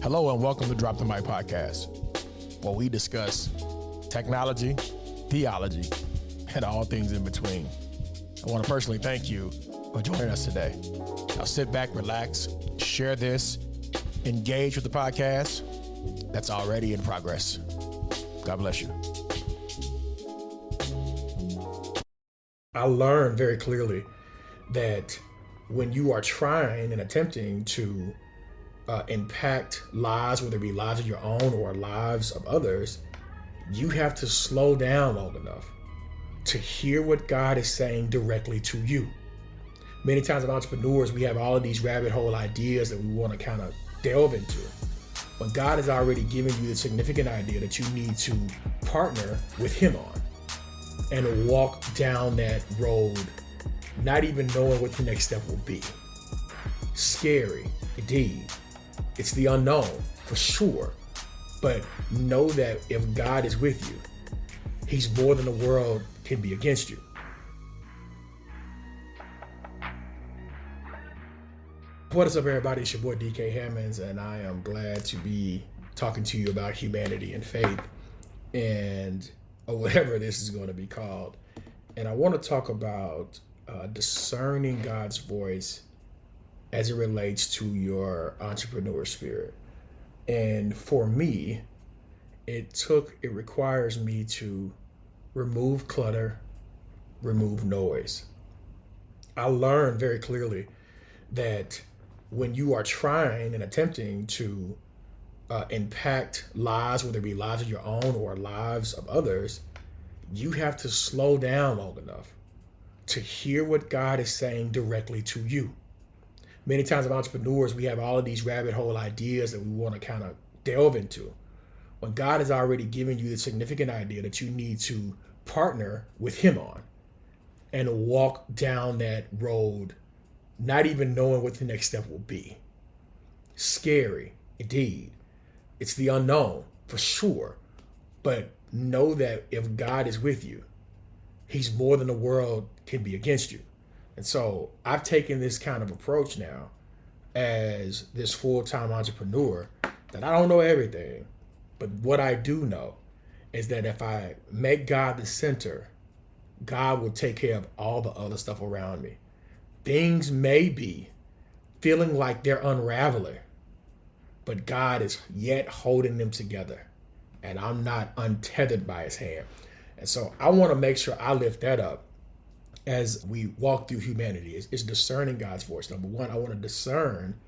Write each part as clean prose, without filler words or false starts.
Hello and welcome to Drop the Mic podcast, where we discuss technology, theology, and all things in between. I want to personally thank you for joining us today. Now sit back, relax, share this, engage with the podcast that's already in progress. God bless you. I learned very clearly that when you are trying and attempting to impact lives, whether it be lives of your own or lives of others, you have to slow down long enough to hear what God is saying directly to you. Many times as entrepreneurs, we have all of these rabbit hole ideas that we want to kind of delve into. But God has already given you the significant idea that you need to partner with Him on and walk down that road, not even knowing what the next step will be. Scary, indeed. It's the unknown, for sure. But know that if God is with you, He's more than the world can be against you. What is up, everybody? It's your boy DK Hammonds, and I am glad to be talking to you about humanity and faith, or whatever this is going to be called. And I want to talk about discerning God's voice as it relates to your entrepreneur spirit. And for me, it requires me to remove clutter, remove noise. I learned very clearly that when you are trying and attempting to impact lives, whether it be lives of your own or lives of others, you have to slow down long enough to hear what God is saying directly to you. Many times as entrepreneurs, we have all of these rabbit hole ideas that we want to kind of delve into. When God has already given you the significant idea that you need to partner with Him on and walk down that road, not even knowing what the next step will be. Scary, indeed. It's the unknown, for sure. But know that if God is with you, He's more than the world can be against you. And so I've taken this kind of approach now as this full-time entrepreneur that I don't know everything, but what I do know is that if I make God the center, God will take care of all the other stuff around me. Things may be feeling like they're unraveling, but God is yet holding them together, and I'm not untethered by His hand. And so I want to make sure I lift that up as we walk through humanity. It's discerning God's voice. Number one, I want to discern,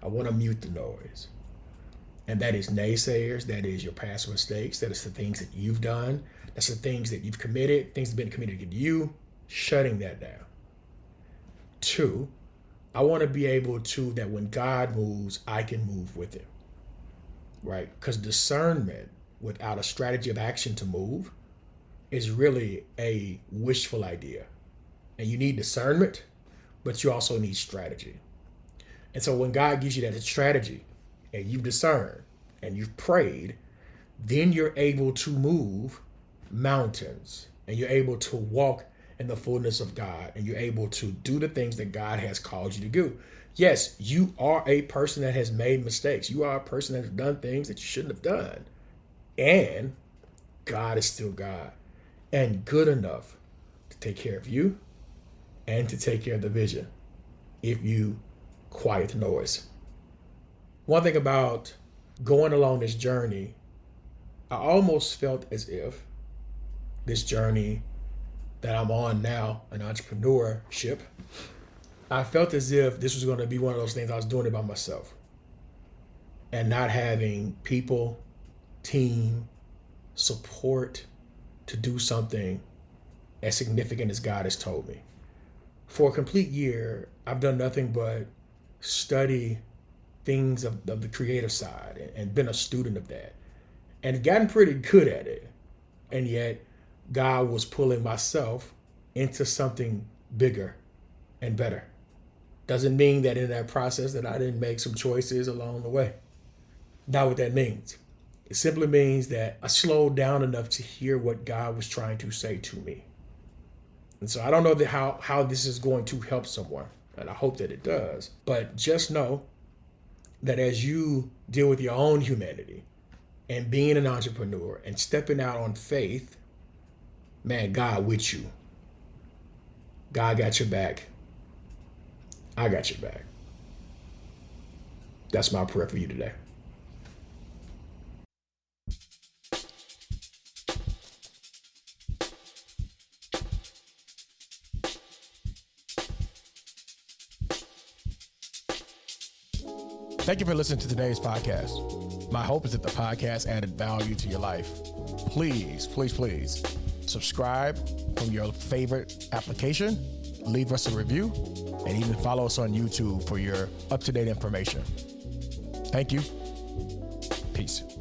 I want to mute the noise. And that is naysayers, that is your past mistakes, that is the things that you've done, that's the things that you've committed, things that have been committed against you, shutting that down. Two, I want to be able to, that when God moves, I can move with Him, right? Because discernment without a strategy of action to move is really a wishful idea. And you need discernment, but you also need strategy. And so when God gives you that strategy and you've discerned and you've prayed, then you're able to move mountains and you're able to walk in the fullness of God and you're able to do the things that God has called you to do. Yes, you are a person that has made mistakes. You are a person that has done things that you shouldn't have done. And God is still God and good enough to take care of you and to take care of the vision if you quiet the noise. One thing about going along this journey, I almost felt as if this journey that I'm on now, an entrepreneurship, I felt as if this was going to be one of those things I was doing it by myself and not having people, team, support to do something as significant as God has told me. For a complete year, I've done nothing but study things of the creative side and been a student of that and gotten pretty good at it. And yet God was pulling myself into something bigger and better. Doesn't mean that in that process that I didn't make some choices along the way. Not what that means. It simply means that I slowed down enough to hear what God was trying to say to me. And so I don't know how this is going to help someone, and I hope that it does. But just know that as you deal with your own humanity and being an entrepreneur and stepping out on faith, man, God with you. God got your back. I got your back. That's my prayer for you today. Thank you for listening to today's podcast. My hope is that the podcast added value to your life. Please, please, please subscribe from your favorite application, leave us a review, and even follow us on YouTube for your up-to-date information. Thank you. Peace.